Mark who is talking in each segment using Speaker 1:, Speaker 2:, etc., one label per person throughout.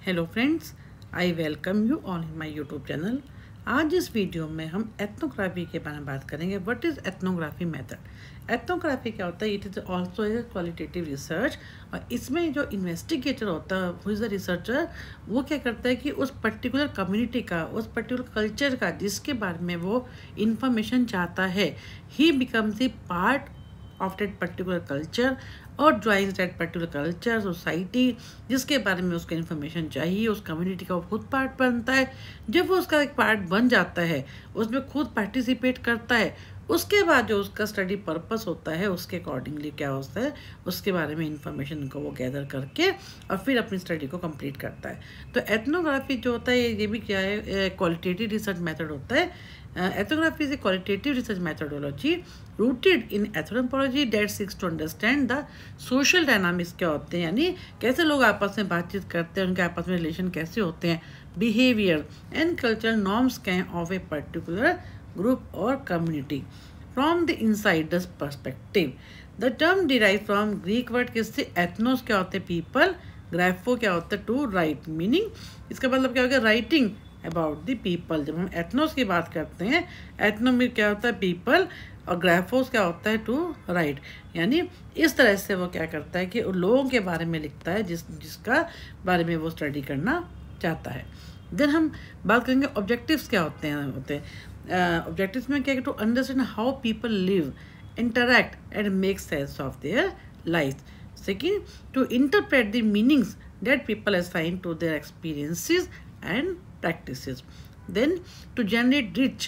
Speaker 1: Hello friends, I welcome you on my YouTube channel. आज इस video में हम एथनोग्राफी के बारे में बात करेंगे। What is ethnography method? Ethnography क्या होता है? It is also a qualitative research. और इसमें जो इन्वेस्टिगेटर होता है, हु इज़ द रिसर्चर, वो क्या करता है कि उस पर्टिकुलर कम्युनिटी का, उस पर्टिकुलर कल्चर का जिसके बारे में वो इंफॉर्मेशन चाहता है, he becomes the part of that particular culture और joins that particular culture society जिसके बारे में उसको इन्फॉर्मेशन चाहिए। उस कम्युनिटी का वो खुद पार्ट बनता है। जब वो उसका एक पार्ट बन जाता है, उसमें खुद पार्टिसिपेट करता है, उसके बाद जो उसका स्टडी पर्पस होता है उसके अकॉर्डिंगली क्या होता है, उसके बारे में इंफॉर्मेशन को वो गैदर करके और फिर अपनी स्टडी को कंप्लीट करता है। तो एथनोग्राफी जो होता है ये भी क्या है, क्वालिटेटिव रिसर्च मेथड होता है। Ethnography is a qualitative research methodology rooted in anthropology that seeks to understand the social dynamics क्या होते हैं, यानी कैसे लोग आपस में बातचीत करते हैं, उनके आपस में रिलेशन कैसे होते हैं, behavior and cultural norms of a particular group or community from the insider's perspective. The term derived from Greek word किससे? ethnos क्या होते हैं? people, grapho क्या होता है? to write, meaning इसका मतलब क्या होगा? writing about the people. जब हम एथनोस की बात करते हैं, एथनो में क्या होता है? पीपल, और ग्राफोस क्या होता है? To write. यानी इस तरह से वो क्या करता है कि उन लोगों के बारे में लिखता है जिसका बारे में वो स्टडी करना चाहता है। देन हम बात करेंगे ऑब्जेक्टिव्स क्या होते हैं। ऑब्जेक्टिव्स में क्या है? To understand how people live, interact and make sense of their life. Second, to interpret the meanings that people assign to their experiences and practices. Then to generate rich,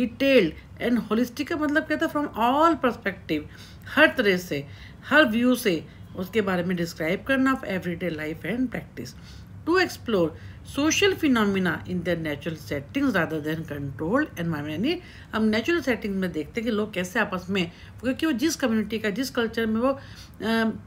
Speaker 1: detailed and holistic का मतलब क्या था? From all perspective, हर तरह से, हर view से उसके बारे में डिस्क्राइब करना of everyday life and practice. To explore social phenomena in their natural settings rather than controlled environment. यानी हम नेचुरल सेटिंग में देखते हैं कि लोग कैसे आपस में, क्योंकि वो जिस कम्युनिटी का, जिस कल्चर में वो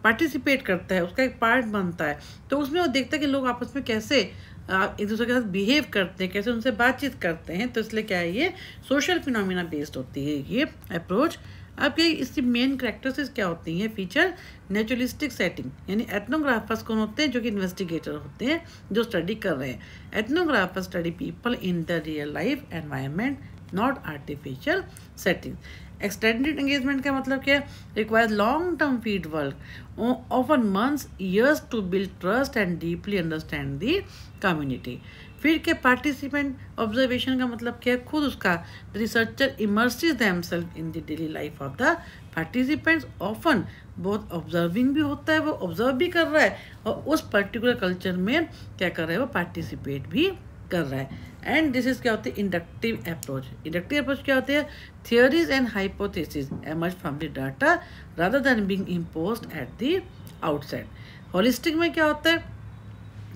Speaker 1: पार्टिसिपेट करता है, उसका एक पार्ट बनता है, तो उसमें वो देखता है कि लोग आपस में कैसे एक दूसरे के साथ बिहेव करते हैं, कैसे उनसे बातचीत करते हैं। तो इसलिए क्या है, ये सोशल फिनोमिना बेस्ड होती है ये अप्रोच। अब क्या इसकी मेन कैरेक्टरिस्टिक्स क्या होती हैं? फीचर नेचुरलिस्टिक सेटिंग, यानी एथनोग्राफर्स कौन होते हैं? जो कि इन्वेस्टिगेटर होते हैं, जो स्टडी कर रहे हैं। Ethnographers study people in the real life environment, not artificial setting. Extended engagement का मतलब क्या है? Requires long term field work often months years to build trust and deeply understand the community. फिर के पार्टिसिपेंट ऑब्जर्वेशन का मतलब क्या है? खुद उसका researcher immerses themselves in the daily life of the participants. Often बहुत ऑब्जर्विंग भी होता है, वो ऑब्जर्व भी कर रहा है और उस पर्टिकुलर कल्चर में क्या कर रहा है? वो पार्टिसिपेट भी कर रहा है। एंड दिस इज क्या होती है? Inductive approach. इंडक्टिव अप्रोच क्या होती है? Theories and hypothesis emerge from the data rather than being imposed at the outside. Holistic में क्या होता है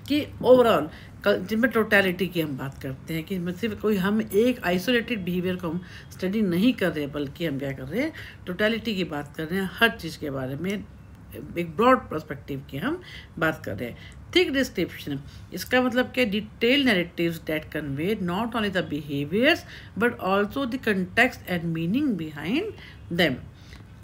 Speaker 1: कि ओवरऑल जिनमें टोटलिटी की हम बात करते हैं कि सिर्फ कोई हम एक आइसोलेटेड बिहेवियर को हम स्टडी नहीं कर रहे, बल्कि हम क्या कर रहे हैं? टोटलिटी की बात कर रहे हैं, हर चीज़ के बारे में एक ब्रॉड पर्सपेक्टिव की हम बात कर रहे हैं। थिक डिस्क्रिप्शन, इसका मतलब क्या? Detail narratives that convey not only the behaviours but also the context and meaning behind them.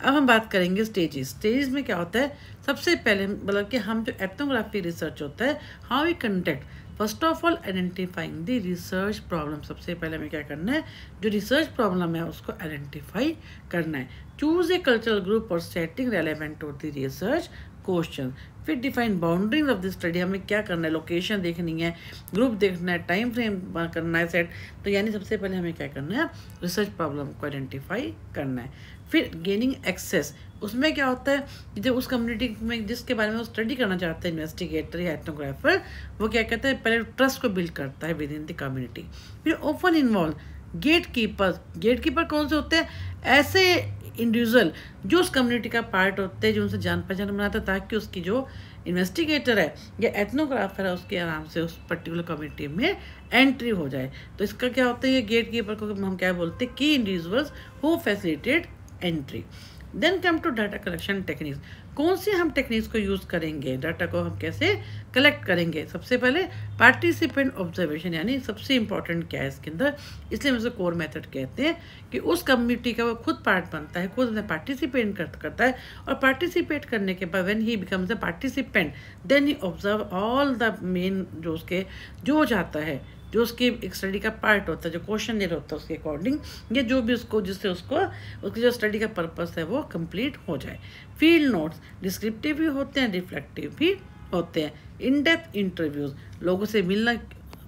Speaker 1: अब हम बात करेंगे स्टेजेस। स्टेजेस में क्या होता है? सबसे पहले मतलब कि हम जो एथनोग्राफी रिसर्च होता है, how we conduct, first of all identifying the research problem. सबसे पहले हमें क्या करना है? जो रिसर्च प्रॉब्लम है उसको आइडेंटिफाई करना है। चूज ए कल्चरल ग्रुप और setting relevant to the research question. फिर define boundaries of the study, हमें क्या करना है? लोकेशन देखनी है, ग्रुप देखना है, टाइम फ्रेम करना है सेट। तो यानी सबसे पहले हमें क्या करना है? रिसर्च प्रॉब्लम को आइडेंटिफाई करना है। फिर गेनिंग एक्सेस, उसमें क्या होता है कि जब उस कम्युनिटी में जिसके बारे में वो स्टडी करना चाहता है इन्वेस्टिगेटर या एथनोग्राफर, वो क्या कहता है? पहले ट्रस्ट को बिल्ड करता है विद इन द कम्युनिटी। फिर open involve gatekeeper. Gatekeeper कौन से होते हैं? ऐसे इंडिविजुअल जो उस कम्युनिटी का पार्ट होते हैं, जो उनसे जान पहचान बनाता है, ताकि उसकी जो इन्वेस्टिगेटर है या एथनोग्राफर है उसके आराम से उस पर्टिकुलर कम्युनिटी में एंट्री हो जाए। तो इसका क्या होता है? ये गेट कीपर को हम क्या बोलते हैं? की individuals who facilitate entry. Then come to data collection techniques. कौन सी हम टेक्निक्स को यूज़ करेंगे, डाटा को हम कैसे कलेक्ट करेंगे। सबसे पहले पार्टिसिपेंट ऑब्जर्वेशन, यानी सबसे इंपॉर्टेंट क्या है इसके अंदर, इसलिए हम उसे कोर मेथड कहते हैं कि उस कम्युनिटी का वो खुद पार्ट बनता है, खुद में पार्टिसिपेट करता है, और पार्टिसिपेट करने के बाद when he becomes a participant then he observe all the main जो उसके जो जाता है, जो उसकी एक स्टडी का पार्ट होता है, जो क्वेश्चन नहीं होता उसके अकॉर्डिंग, या जो भी उसको जिससे उसको उसकी जो स्टडी का पर्पस है वो कंप्लीट हो जाए। फील्ड नोट्स डिस्क्रिप्टिव भी होते हैं, रिफ्लेक्टिव भी होते हैं। इन डेप्थ इंटरव्यूज़, लोगों से मिलना,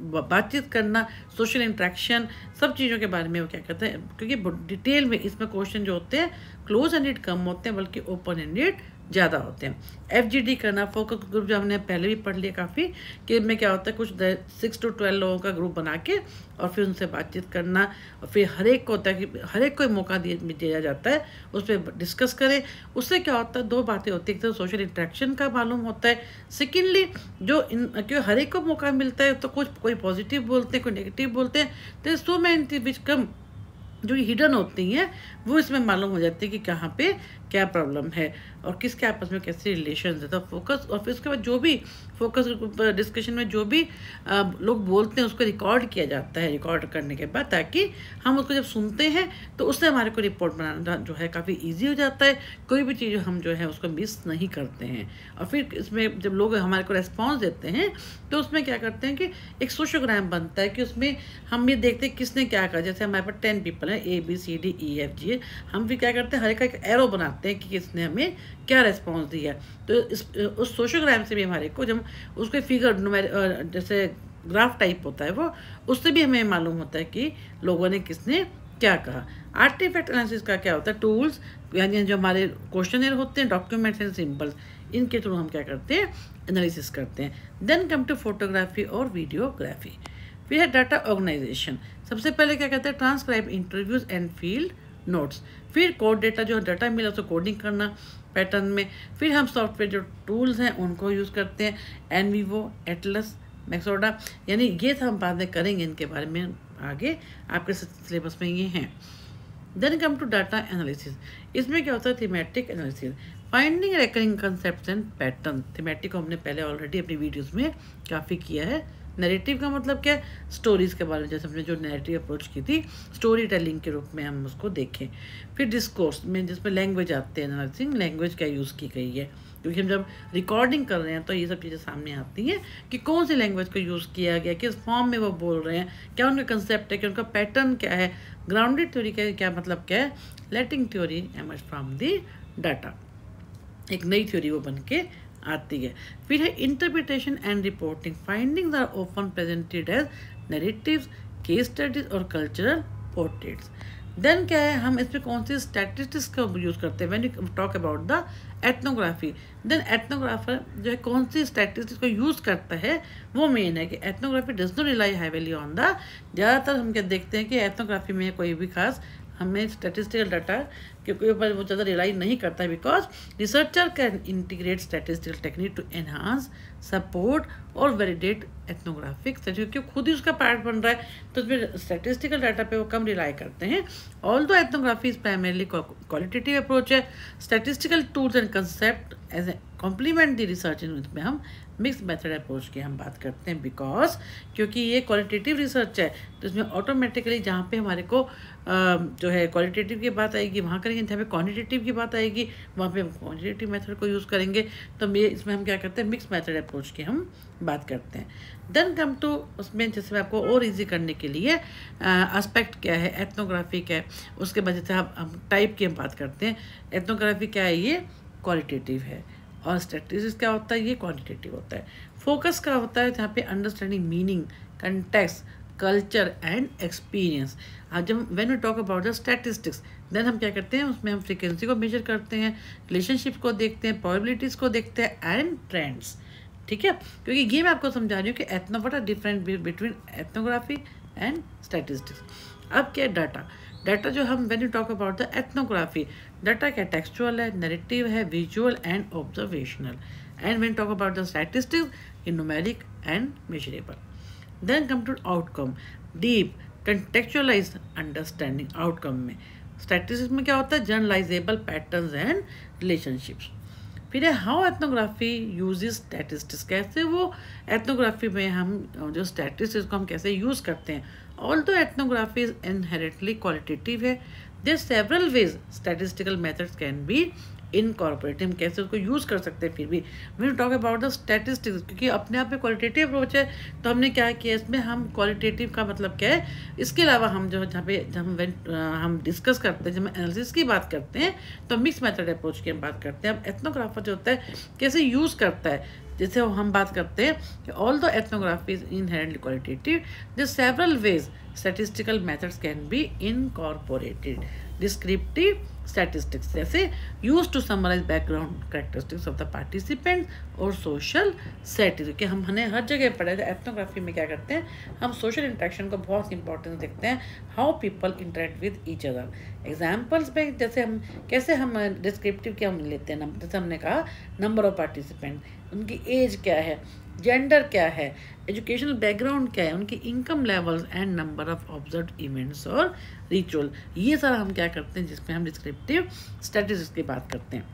Speaker 1: बातचीत करना, सोशल इंट्रैक्शन, सब चीज़ों के बारे में वो क्या कहते हैं, क्योंकि डिटेल में इसमें क्वेश्चन जो होते हैं क्लोज एंडेड कम होते हैं, बल्कि ओपन एंडेड ज़्यादा होते हैं। FGD करना, फोकस ग्रुप, जो हमने पहले भी पढ़ लिया काफ़ी, कि इनमें क्या होता है, कुछ 6 to 12 लोगों का ग्रुप बना के और फिर उनसे बातचीत करना, और फिर हर एक को होता है कि हर एक को मौका दिया जाता है उस पर डिस्कस करें। उससे क्या होता है, दो बातें होती है, एक तो सोशल इंट्रैक्शन का मालूम होता है, सेकेंडली क्यों हर एक को मौका मिलता है तो कुछ कोई पॉजिटिव बोलते हैं, कोई नेगेटिव बोलते हैं, तो सो मैनी थिंग्स विच कम जो हिडन होती हैं वो इसमें मालूम हो जाती है कि कहाँ पे क्या प्रॉब्लम है और किसके आपस में कैसे रिलेशन है। तो फोकस, और फिर उसके बाद जो भी फोकस डिस्कशन में जो भी लोग बोलते हैं उसको रिकॉर्ड किया जाता है, रिकॉर्ड करने के बाद, ताकि हम उसको जब सुनते हैं तो उससे हमारे को रिपोर्ट बनाना जो है काफ़ी ईजी हो जाता है, कोई भी चीज़ हम जो है उसको मिस नहीं करते हैं। और फिर इसमें जब लोग हमारे को रेस्पॉन्स देते हैं तो उसमें क्या करते हैं कि एक सोशोग्राम बनता है, कि उसमें हम ये देखते हैं किसने क्या कहा। जैसे हमारे पास 10 पीपल हैं, ABCDEFG, हम भी क्या करते हैं, हर एक एरो बनाते हैं कि किसने हमें क्या रेस्पॉन्स दिया। तो उस सोशोग्राम से भी हमारे को, जब उसके फिगर जैसे ग्राफ टाइप होता है वो, उससे भी हमें मालूम होता है कि लोगों ने किसने क्या कहा। आर्टिफैक्ट एनालिसिस का क्या होता है, टूल्स, यानी जो हमारे क्वेश्चनर होते हैं, डॉक्यूमेंट्स एंड सिंबल्स, इनके थ्रू हम क्या करते हैं, एनालिसिस करते हैं। देन कम टू फोटोग्राफी और वीडियोग्राफी। फिर है डाटा ऑर्गेनाइजेशन। सबसे पहले क्या कहते हैं, transcribe interviews and field notes. फिर कोड डेटा, जो डाटा मिला उसको कोडिंग करना पैटर्न में। फिर हम सॉफ्टवेयर जो टूल्स हैं उनको यूज़ करते हैं, NVivo, एटलस, मैक्सोडा, यानी ये सब हम बाद में करेंगे, इनके बारे में आगे आपके सिलेबस में ये हैं। Then come to data analysis. इसमें क्या होता है, thematic analysis, finding recurring concepts and pattern. Thematic को हमने पहले ऑलरेडी अपनी वीडियोस में काफ़ी किया है। नैरेटिव का मतलब क्या है, स्टोरीज़ के बारे में, जैसे हमने जो नैरेटिव अप्रोच की थी, स्टोरी टेलिंग के रूप में हम उसको देखें। फिर डिस्कोर्स में, जिसमें लैंग्वेज आते हैं, एनालिसिंग लैंग्वेज क्या यूज़ की गई है, क्योंकि हम जब रिकॉर्डिंग कर रहे हैं तो ये सब चीज़ें सामने आती हैं कि कौन सी लैंग्वेज को यूज़ किया गया, किस फॉर्म में वो बोल रहे हैं, क्या उनका कंसेप्ट है, कि उनका पैटर्न क्या है, ग्राउंडेड थ्योरी का क्या मतलब क्या है, letting theory emerge from the data, एक नई थ्योरी वो बन के आती है। फिर है interpretation and reporting. Findings are often presented as narratives, case studies और कल्चरल पोर्ट्रेट्स। देन क्या है, हम इसमें कौन सी स्टैटिस्टिक्स का यूज़ करते हैं, when you talk about the ethnography. Then ethnographer जो है कौन सी स्टैटिस्टिक्स को यूज़ करता है, वो मेन है कि ethnography does not rely heavily on the. ज़्यादातर हम क्या देखते हैं कि एथनोग्राफी में कोई भी खास हमें स्टैटिस्टिकल डाटा के ऊपर वो ज़्यादा रिलाई नहीं करता है, because researcher can integrate statistical technique to enhance, support और वैलिडेट एथनोग्राफिक स्टडी, क्योंकि खुद ही उसका पार्ट बन रहा है, तो उसमें स्टैटिस्टिकल डाटा पे वो कम रिलाई करते हैं। Although ethnography is primarily qualitative approach है, statistical tools and concept as a complement the research, इसमें हम मिक्स मेथड अप्रोच की हम बात करते हैं, बिकॉज क्योंकि ये क्वालिटेटिव रिसर्च है, तो इसमें ऑटोमेटिकली जहाँ पे हमारे को जो है क्वालिटेटिव की बात आएगी वहाँ करेंगे, जहाँ पे क्वांटिटेटिव की बात आएगी वहाँ पे हम क्वांटिटेटिव मेथड को यूज़ करेंगे। तो इसमें हम क्या करते हैं, मिक्स मेथड अप्रोच की हम बात करते हैं। देन कम टू उसमें, जैसे आपको और इजी करने के लिए एस्पेक्ट क्या है, एथनोग्राफी क्या है, उसके बाद जैसे हम टाइप की हम बात करते हैं। एथनोग्राफी क्या है, ये क्वालिटेटिव है, और स्टैटिस्टिक्स क्या होता है, ये क्वांटिटेटिव होता है। फोकस का होता है जहाँ पे understanding meaning, context, culture and experience. जब when we talk about the statistics, then हम क्या करते हैं, उसमें हम फ्रीक्वेंसी को मेजर करते हैं, रिलेशनशिप को देखते हैं, प्रोबेबिलिटीज़ को देखते हैं एंड ट्रेंड्स। ठीक है, क्योंकि ये मैं आपको समझा रही हूँ कि what are different between ethnography and statistics. अब क्या है डाटा, डाटा जो हम when you talk about the ethnography, data क्या टेक्सचुअल है, नैरेटिव है, visual and observational, and when talk about the statistics, numeric and measurable. Then come to outcome, deep contextualized understanding. Outcome में statistics में क्या होता है, जनरलाइजेबल पैटर्न्स एंड रिलेशनशिप्स। फिर है हाउ एथनोग्राफी यूजेस स्टैटिस्टिक्स, कैसे वो एथनोग्राफी में हम जो स्टैटिस्टिक्स को हम कैसे यूज़ करते हैं। Although ethnography is inherently qualitative है, there several ways statistical methods can be incorporative, कैसे उसको यूज़ कर सकते हैं। फिर भी we talk about the statistics, क्योंकि अपने आप में क्वालिटेटिव अप्रोच है, तो हमने क्या किया इसमें, हम क्वालिटेटिव का मतलब क्या है, इसके अलावा हम जो जहाँ पे हम डिस्कस करते हैं, जब हम एनालिसिस की बात करते हैं तो मिक्स मेथड अप्रोच की हम बात करते हैं। अब एथनोग्राफर जो होता है कैसे यूज़ करता है, जैसे हम बात करते हैं कि all the ethnography is inherently qualitative, there several ways statistical methods can be incorporated. Descriptive statistics जैसे used to summarize background characteristics of the participants और social setting, कि हमने हर जगह पढ़ा है। एथनोग्राफी में क्या करते हैं, हम सोशल इंटरेक्शन को बहुत इंपॉर्टेंस देखते हैं, how people interact with each other. Examples में जैसे हम कैसे हम डिस्क्रिप्टिव क्या हम लेते हैं, जैसे हमने कहा नंबर ऑफ पार्टिसिपेंट, उनकी एज क्या है, जेंडर क्या है, एजुकेशनल बैकग्राउंड क्या है, उनकी income levels and number of observe events और रिचुअल, ये सारा हम क्या करते हैं जिसमें हम डिस्क्रिप्टिव स्टैटिस्टिक्स की बात करते हैं।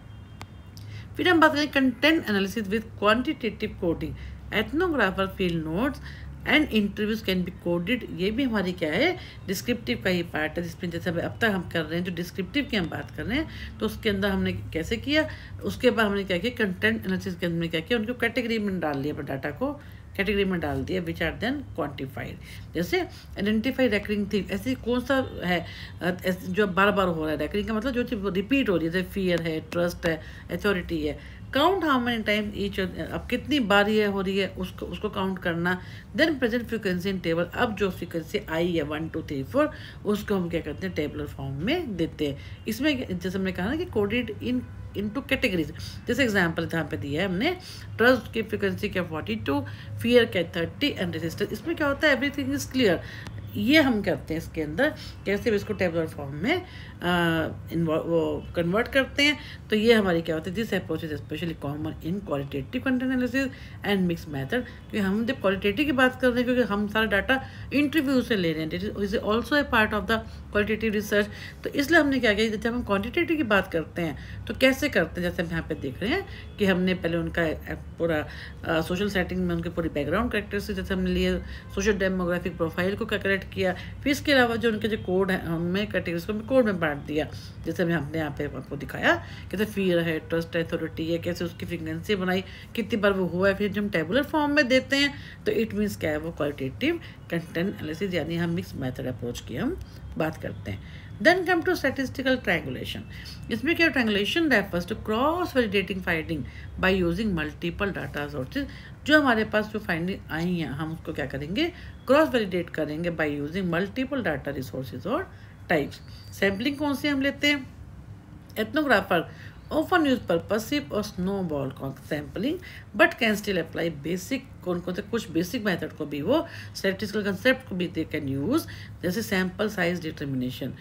Speaker 1: फिर हम बात करें content analysis with quantitative coding, ethnographer field notes and interviews can be coded, ये भी हमारी क्या है डिस्क्रिप्टिव का ही पार्ट है, जिसमें जैसे अब तक हम कर रहे हैं जो डिस्क्रिप्टिव की हम बात कर रहे हैं, तो उसके अंदर हमने कैसे किया, उसके बाद हमने क्या किया कंटेंट एनालिसिस के अंदर क्या किया, उनको कैटेगरी में डाल लिया, डाटा को कैटेगरी में डाल दिया, विच आर देन क्वान्टिफाइड। जैसे आइडेंटिफाई रेकरिंग थीम, ऐसी कौन सा है जो बार बार हो रहा है, रेकरिंग का मतलब जो चीज़ रिपीट हो रही है, जैसे फियर है, ट्रस्ट है, अथॉरिटी है। Count how many time each, अब कितनी बार ये हो रही है उसको काउंट करना। Then present frequency in table, अब जो फ्रीक्वेंसी आई है 1 2 3 4 उसको हम क्या करते हैं टेबलर फॉर्म में देते हैं। इसमें जैसे हमने कहा ना कि कोडेड इनटू कैटेगरीज, जैसे एग्जांपल यहाँ पे दिया है हमने, ट्रस्ट की फ्रीक्वेंसी क्या 42, फियर क्या 30 एंड रेजिस्टेंस। इसमें क्या होता है एवरीथिंग इज क्लियर, ये हम करते हैं इसके अंदर कैसे भी इसको टेबलर फॉर्म में वो कन्वर्ट करते हैं। तो ये हमारी क्या होती है, this approach is specially common in qualitative content analysis and mix method, क्योंकि हम जब क्वालिटेटिव की बात कर रहे हैं क्योंकि हम सारा डाटा इंटरव्यू से ले रहे हैं, is also a part of the qualitative research. तो इसलिए हमने क्या किया, जब हम क्वान्टिटेटिव की बात करते हैं तो कैसे करते हैं, जैसे हम यहाँ पे देख रहे हैं कि हमने पहले उनका पूरा सोशल सेटिंग में उनके पूरी बैकग्राउंड कैरेक्टरिस्टिक्स जैसे हमने लिए, सोशल डेमोग्राफिक प्रोफाइल को करेक्ट किया, फिर इसके अलावा जो उनके जो कोड है उनमें कैटेगरीज को कोड में बांट दिया, जैसे हमने यहाँ पे आपको दिखाया कैसे फियर है, ट्रस्ट है, अथॉरिटी है, कैसे उसकी फ्रीक्वेंसी बनाई, कितनी बार वो हुआ है। फिर जब हम टेबुलर फॉर्म में देते हैं तो इट मीन्स क्या है, वो क्वालिटेटिव कंटेंट एनालिसिस यानी हम मिक्स मेथड अप्रोच की हम बात करते हैं। Then come to statistical triangulation, इसमें क्या triangulation refers to cross validating finding by using multiple data sources. जो हमारे पास जो फाइंडिंग आई हैं हम उसको क्या करेंगे, क्रॉस वैलिडेट करेंगे bye using multiple data resources और टाइप्स। सैम्पलिंग कौन सी हम लेते हैं, एथनोग्राफर often use purposive or snowball sampling but can still apply basic कौन से कुछ बेसिक मेथड को भी वो स्टैटिस्टिकल कंसेप्ट को भी दे कैन यूज, जैसे sample size determination,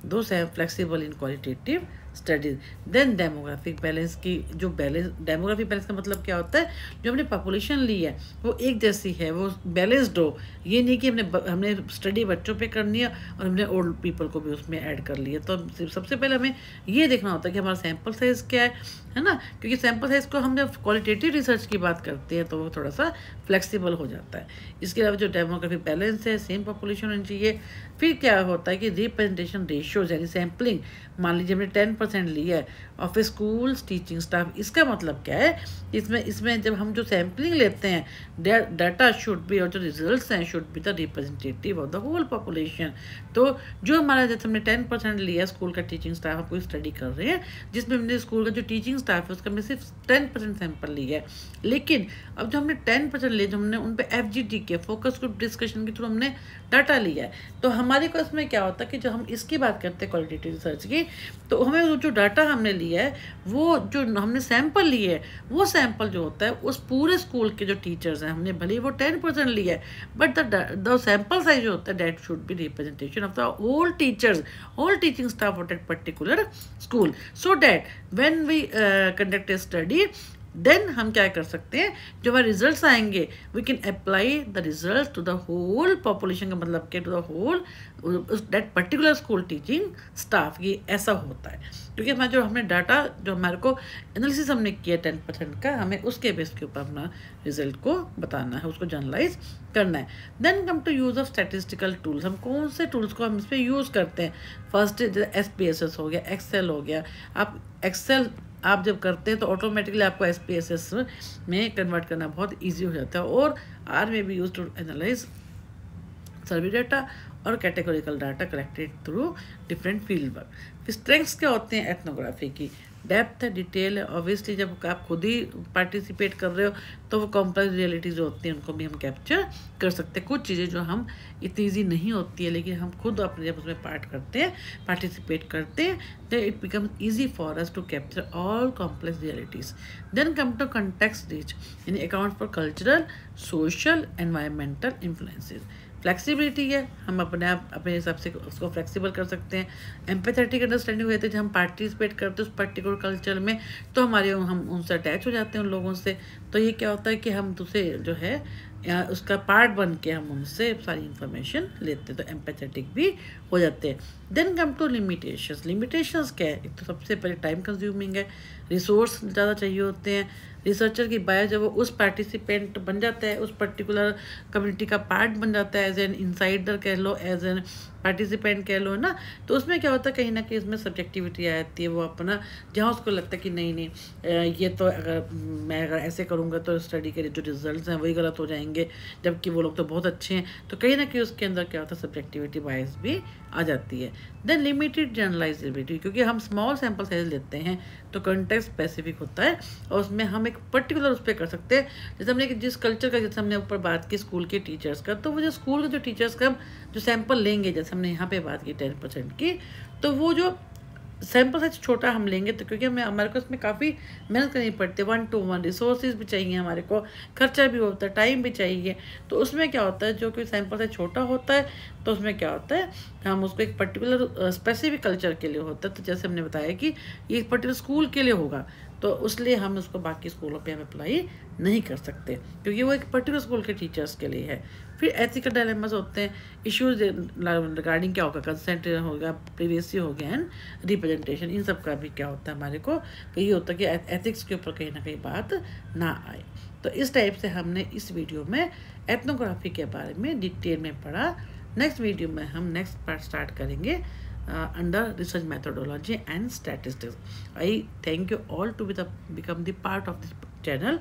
Speaker 1: though flexible in qualitative studies. Then demographic balance की जो डेमोग्राफिक बैलेंस का मतलब क्या होता है, जो हमने पॉपुलेशन ली है वो एक जैसी है, वो बैलेंस्ड हो, ये नहीं कि हमने स्टडी बच्चों पे करनी है और हमने ओल्ड पीपल को भी उसमें ऐड कर लिया। तो सबसे पहले हमें ये देखना होता है कि हमारा सैम्पल साइज़ क्या है ना, क्योंकि सैम्पल साइज़ को हम जब क्वालिटेटिव रिसर्च की बात करते हैं तो वो थोड़ा सा फ्लेक्सिबल हो जाता है। इसके अलावा जो डेमोग्राफिक बैलेंस है, सेम पॉपुलेशन होनी चाहिए। फिर क्या होता है कि रिप्रेजेंटेशन रेशियोज यानी सैम्पलिंग, मान लीजिए हमने 10% लिया है ऑफ स्कूल टीचिंग स्टाफ, इसका मतलब क्या है, इसमें जब हम जो सैम्पलिंग लेते हैं डाटा शुड बी और जो रिजल्ट्स हैं should be the representative of the whole population. तो जो हमारा जैसे हमने 10% लिया स्कूल का टीचिंग स्टाफ, हम कोई स्टडी कर रहे हैं जिसमें हमने स्कूल का जो टीचिंग स्टाफ है उसका हमने सिर्फ 10% सैंपल लिया है, लेकिन अब जो हमने 10% लिया, जो हमने उन पर FGD के फोकस ग्रुप डिस्कशन के थ्रू हमने डाटा लिया है, तो हमारे को इसमें क्या होता है कि जब हम इसकी बात करते हैं क्वालिटेटिव रिसर्च की, तो हमें जो डाटा हमने लिया है, वो जो हमने सैंपल लिए है, वो सैंपल जो होता है उस पूरे स्कूल के जो टीचर्स हैं, हमने भले वो 10% लिया है, बट द सैंपल साइज जो होता है that should be representation of the whole teachers, whole teaching staff of that particular school, so that when we conduct a study then हम क्या कर सकते हैं, जो हमारे रिजल्ट्स आएंगे we can apply the result to the whole population, का मतलब के to the whole that particular school teaching staff. ये ऐसा होता है क्योंकि हमारा जो हमने डाटा जो हमारे को एनालिसिस हमने किया 10% का, हमें उसके बेस के ऊपर अपना रिजल्ट को बताना है, उसको जनरलाइज करना है। Then come to use of statistical tools. हम कौन से टूल्स को हम इस पर यूज़ करते हैं? फर्स्ट SPSS हो गया, एक्सेल हो गया। आप एक्सेल आप जब करते हैं तो ऑटोमेटिकली आपको SPSS में कन्वर्ट करना बहुत ईजी हो जाता है। और R में भी use to analyse survey data और categorical data collected through different field work. फिर स्ट्रेंथ्स क्या होते हैं एथनोग्राफी की? डेप्थ है, डिटेल है। ऑब्वियसली जब आप खुद ही पार्टिसिपेट कर रहे हो तो वो कॉम्प्लेक्स रियलिटी जो होती हैं उनको भी हम कैप्चर कर सकते हैं। कुछ चीज़ें जो हम इतनी ईजी नहीं होती है लेकिन हम खुद अपने जब उसमें पार्टिसिपेट करते हैं तो it becomes easy for us to capture all complex realities. Then come to context reach, यानी account for cultural, social, environmental influences. Flexibility है, हम अपने आप अपने हिसाब से उसको फ्लेक्सिबल कर सकते हैं। एम्पैथेटिक अंडरस्टैंडिंग होती है, जब हम पार्टिसिपेट करते हैं उस पर्टिकुलर कल्चर में तो हम उनसे अटैच हो जाते हैं उन लोगों से। तो ये क्या होता है कि हम दूसरे जो है उसका पार्ट बन के हम उनसे सारी इंफॉर्मेशन लेते हैं, तो एम्पैथेटिक भी हो जाते हैं। Then come to limitations. Limitations क्या है? एक तो सबसे पहले टाइम कंज्यूमिंग है, रिसोर्स ज़्यादा चाहिए होते हैं। रिसर्चर की बायस जब वो उस पार्टिसिपेंट बन जाता है, उस पर्टिकुलर कम्युनिटी का पार्ट बन जाता है, एज एन इंसाइडर कह लो, एज एन पार्टिसिपेंट कह लो ना, तो उसमें क्या होता है कहीं ना कहीं इसमें सब्जेक्टिविटी आ जाती है। वो अपना जहाँ उसको लगता है कि नहीं ये तो अगर ऐसे करूँगा तो स्टडी के जो रिजल्ट्स हैं वही गलत हो जाएंगे, जबकि वो लोग तो बहुत अच्छे हैं, तो कहीं ना कहीं उसके अंदर क्या होता है सब्जेक्टिविटी बायस भी आ जाती है। देन लिमिटेड जनरलाइजेबिलिटी, क्योंकि हम स्मॉल सैम्पल साइज लेते हैं तो कंटेक्स्ट स्पेसिफिक होता है और उसमें हम एक पर्टिकुलर उस पर कर सकते हैं। जैसे हमने जिस कल्चर का, जैसे हमने ऊपर बात की स्कूल के टीचर्स का, तो वो जो स्कूल के जो टीचर्स का जो सैंपल लेंगे, जैसे हमने यहाँ पे बात की 10% की, तो वो जो सैम्पल साइज छोटा हम लेंगे तो क्योंकि हमारे को इसमें काफ़ी मेहनत करनी पड़ती है, 1-to-1 रिसोर्सेज भी चाहिए हमारे को, खर्चा भी होता है, टाइम भी चाहिए। तो उसमें क्या होता है जो कि सैम्पल साइज छोटा होता है तो उसमें क्या होता है हम उसको एक पर्टिकुलर स्पेसिफिक कल्चर के लिए होता है। तो जैसे हमने बताया कि ये एक पर्टिकुलर स्कूल के लिए होगा तो उसलिए हम उसको बाकी स्कूलों पे हम अप्लाई नहीं कर सकते क्योंकि वो एक पर्टिकुलर स्कूल के टीचर्स के लिए है। फिर एथिकल डायलेमास होते हैं, इश्यूज रिगार्डिंग क्या होगा, कंसेंट होगा, प्रिवेसी हो गया एंड रिप्रेजेंटेशन, इन सब का भी क्या होता है हमारे को ये होता है कि एथिक्स के ऊपर कहीं ना कहीं बात ना आए। तो इस टाइप से हमने इस वीडियो में एथनोग्राफी के बारे में डिटेल में पढ़ा। नेक्स्ट वीडियो में हम नेक्स्ट पार्ट स्टार्ट करेंगे under research methodology and statistics. I thank you all to become the part of this channel,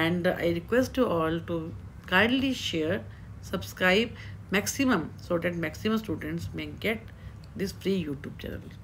Speaker 1: and I request you all to kindly share, subscribe maximum so that maximum students may get this free YouTube channel.